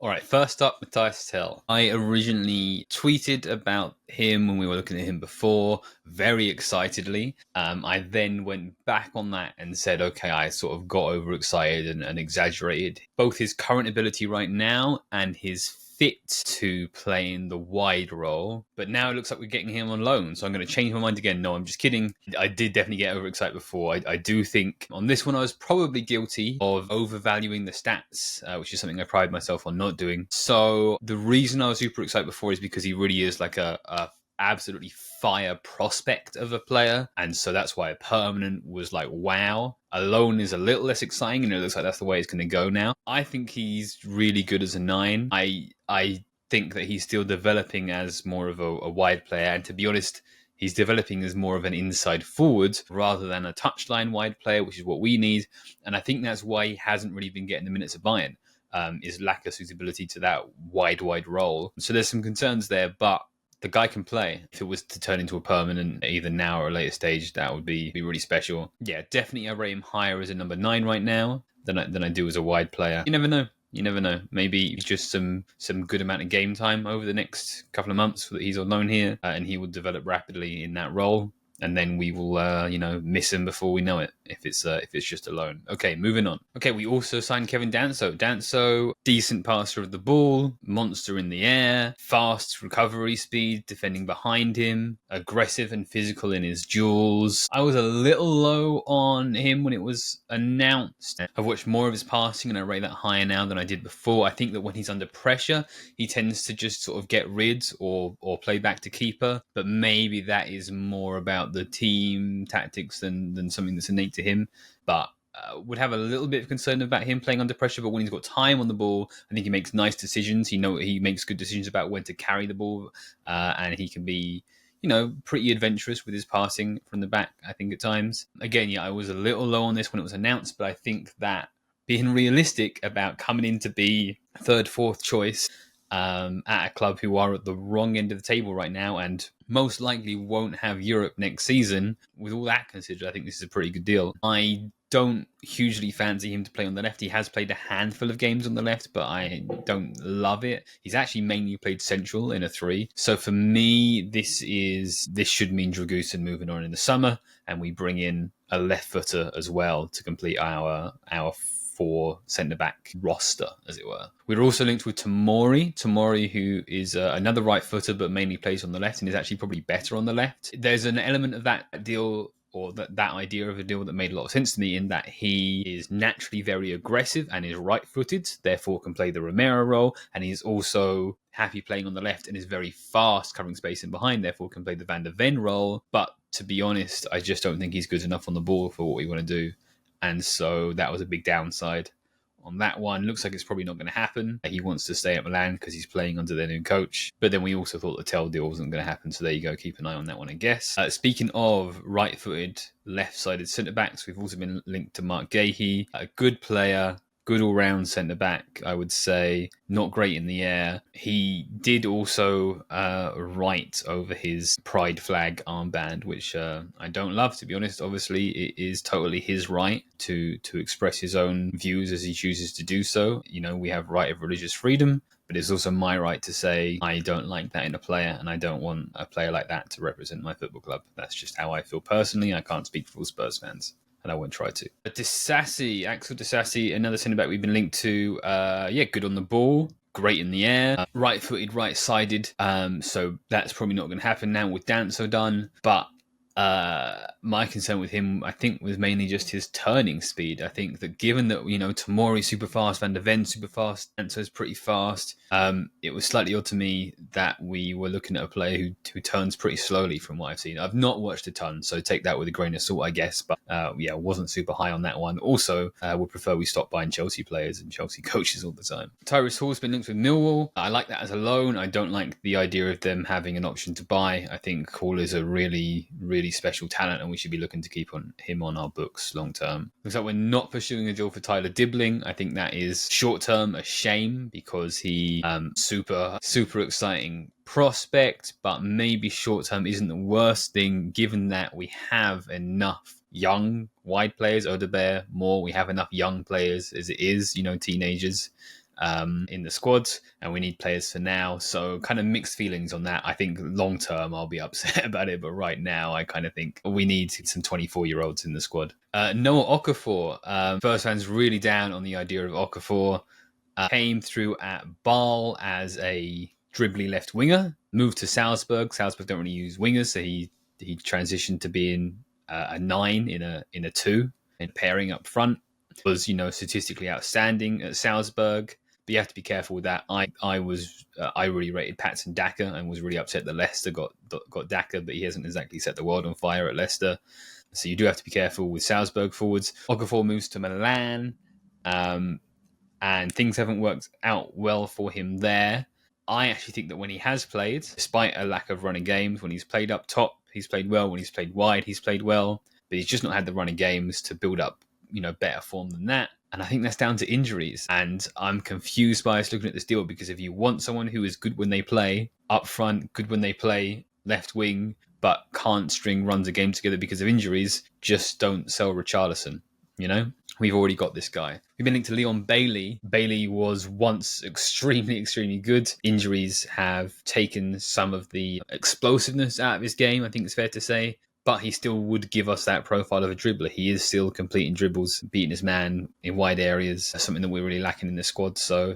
All right, first up, Mathys Tel. I originally tweeted about him when we were looking at him before, very excitedly. I then went back on that and said, okay, I sort of got overexcited and exaggerated both his current ability right now and his fit to play in the wide role. But now it looks like we're getting him on loan, so I'm going to change my mind again. No, I'm just kidding. I did definitely get overexcited before. I do think on this one I was probably guilty of overvaluing the stats, which is something I pride myself on not doing. So the reason I was super excited before is because he really is like a absolutely fire prospect of a player, and so that's why a permanent was like wow. A loan is a little less exciting, and it looks like that's the way it's going to go now. I think he's really good as a 9. I think that he's still developing as more of a wide player, and to be honest, he's developing as more of an inside forward rather than a touchline wide player, which is what we need. And I think that's why he hasn't really been getting the minutes of Bayern, is lack of suitability to that wide role. So there's some concerns there, but the guy can play. If it was to turn into a permanent either now or a later stage, that would be really special. Yeah, definitely I rate him higher as a number 9 right now than I do as a wide player. You never know. You never know. Maybe just some good amount of game time over the next couple of months that he's on loan here, and he will develop rapidly in that role. And then we will, miss him before we know it, if it's just a loan. Okay, moving on. Okay, we also signed Kevin Danso. Danso, decent passer of the ball, monster in the air, fast recovery speed, defending behind him, aggressive and physical in his duels. I was a little low on him when it was announced. I've watched more of his passing and I rate that higher now than I did before. I think that when he's under pressure, he tends to just sort of get rid or play back to keeper, but maybe that is more about the team tactics than something that's innate to him. But would have a little bit of concern about him playing under pressure, but when he's got time on the ball, I think he makes nice decisions. He makes good decisions about when to carry the ball, and he can be pretty adventurous with his passing from the back, I think, at times. Again, yeah, I was a little low on this when it was announced, but I think that being realistic about coming in to be third, fourth choice at a club who are at the wrong end of the table right now and most likely won't have Europe next season, with all that considered, I think this is a pretty good deal. I don't hugely fancy him to play on the left. He has played a handful of games on the left, but I don't love it. He's actually mainly played central in a 3. So for me, this should mean Dragusin moving on in the summer, and we bring in a left footer as well to complete our 4 centre-back roster, as it were. We're also linked with Tomori, who is another right footer, but mainly plays on the left and is actually probably better on the left. There's an element of that deal, or that idea of a deal, that made a lot of sense to me, in that he is naturally very aggressive and is right-footed, therefore can play the Romero role, and he's also happy playing on the left and is very fast covering space in behind, therefore can play the Van der Ven role. But to be honest, I just don't think he's good enough on the ball for what we want to do. And so that was a big downside on that one. Looks like it's probably not going to happen. He wants to stay at Milan because he's playing under their new coach. But then we also thought the Tel deal wasn't going to happen. So there you go. Keep an eye on that one, I guess. Speaking of right-footed, left-sided centre-backs, we've also been linked to Marc Guehi, a good player, good all-round centre-back, I would say. Not great in the air. He did also write over his pride flag armband, which I don't love, to be honest. Obviously, it is totally his right to express his own views as he chooses to do so. We have right of religious freedom, but it's also my right to say I don't like that in a player, and I don't want a player like that to represent my football club. That's just how I feel personally. I can't speak for all Spurs fans, and I won't try to. Disasi, Axel Disasi, another centre-back we've been linked to. Good on the ball, great in the air, right-footed, right-sided. So that's probably not going to happen now with Danso done. But my concern with him, I think, was mainly just his turning speed. I think that given that, Tomori super fast, Van der Ven super fast, Danso's pretty fast, it was slightly odd to me that we were looking at a player who turns pretty slowly from what I've seen. I've not watched a ton, so take that with a grain of salt, I guess. But wasn't super high on that one. Also, would prefer we stop buying Chelsea players and Chelsea coaches all the time. Tyrese Hall's been linked with Millwall. I like that as a loan. I don't like the idea of them having an option to buy. I think Hall is a really, really special talent, and we should be looking to keep him on our books long term. Looks like we're not pursuing a deal for Tyler Dibling. I think that is short term a shame, because he super exciting prospect, but maybe short term isn't the worst thing, given that we have enough young wide players. Odebear, more, we have enough young players as it is, teenagers. in the squad, and we need players for now. So kind of mixed feelings on that. I think long term I'll be upset about it, but right now I kind of think we need some 24-year-olds in the squad. Noah Okafor, first fans really down on the idea of Okafor. Came through at Bâle as a dribbly left winger, moved to Salzburg. Salzburg don't really use wingers, so he transitioned to being a 9 in a 2 and pairing up front. Was statistically outstanding at Salzburg, but you have to be careful with that. I really rated Patson Daka and was really upset that Leicester got Daka, but he hasn't exactly set the world on fire at Leicester. So you do have to be careful with Salzburg forwards. Okafor moves to Milan, and things haven't worked out well for him there. I actually think that when he has played, despite a lack of running games, when he's played up top, he's played well. When he's played wide, he's played well. But he's just not had the running games to build up, better form than that. And I think that's down to injuries. And I'm confused by us looking at this deal, because if you want someone who is good when they play up front, good when they play left wing, but can't string runs a game together because of injuries, just don't sell Richarlison. We've already got this guy. We've been linked to Leon Bailey. Bailey was once extremely, extremely good. Injuries have taken some of the explosiveness out of his game, I think it's fair to say. But he still would give us that profile of a dribbler. He is still completing dribbles, beating his man in wide areas, something that we're really lacking in the squad. So,